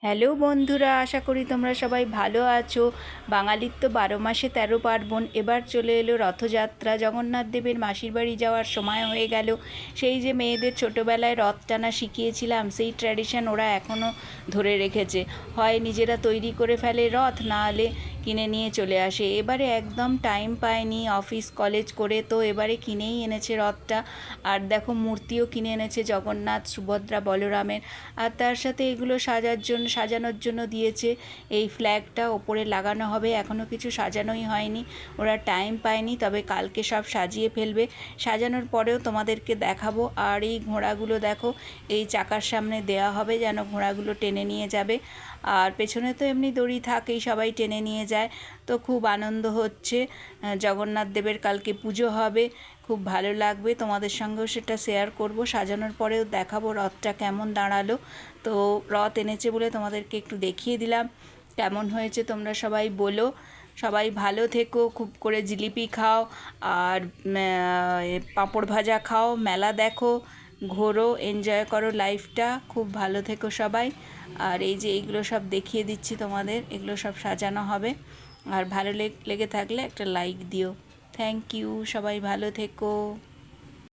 Hello বন্ধুরা, আশা করি তোমরা সবাই ভালো আছো। বাঙালির তো 12 মাসে 13 পার্বণ। এবার চলে এলো রথযাত্রা। জগন্নাথ দেবের মাসির বাড়ি যাওয়ার সময় হয়ে গেল। সেই যে মেয়েদের ছোটোবেলায় রথ টানা শিখিয়েছিলাম, সেই ট্র্যাডিশন ওরা এখনও ধরে রেখেছে। হয় নিজেরা তৈরি করে ফেলে রথ, না হলে কিনে নিয়ে চলে আসে। এবারে একদম টাইম পায়নি অফিস কলেজ করে, তো এবারে কিনেই এনেছে রথটা। আর দেখো, মূর্তিও কিনে এনেছে জগন্নাথ, সুভদ্রা, বলরামের। আর তার সাথে এগুলো সাজানোর জন্য দিয়েছে। এই ফ্ল্যাগটা ওপরে লাগানো হবে, এখনও কিছু সাজানোই হয়নি, ওরা টাইম পায়নি, তবে কালকে সব সাজিয়ে ফেলবে। সাজানোর পরেও তোমাদেরকে দেখাবো। আর এই ঘোড়াগুলো দেখো, এই চাকার সামনে দেয়া হবে যেন ঘোড়াগুলো টেনে নিয়ে যাবে। আর পেছনে তো এমনি দড়ি থাকেই, সবাই টেনে নিয়ে যায়। তো খুব আনন্দ হচ্ছে। জগন্নাথ দেবের কালকে পুজো হবে, খুব ভালো লাগবে। তোমাদের সঙ্গেও সেটা শেয়ার করব। সাজানোর পরেও দেখাবো রথটা কেমন দাঁড়ালো। তো রথ এনেছে বলে তোমাদেরকে একটু দেখিয়ে দিলাম। কেমন হয়েছে তোমরা সবাই বলো। সবাই ভালো থেকো, খুব করে জিলিপি খাও, আর পাঁপড় ভাজা খাও, মেলা দেখো, ঘোরো, এনজয় করো লাইফটা। খুব ভালো থেকো সবাই। আর এই যে এইগুলো সব দেখিয়ে দিচ্ছি তোমাদের, এগুলো সব সাজানো হবে। আর ভালো লেগে থাকলে একটা লাইক দিও। থ্যাংক ইউ, সবাই ভালো থেকো।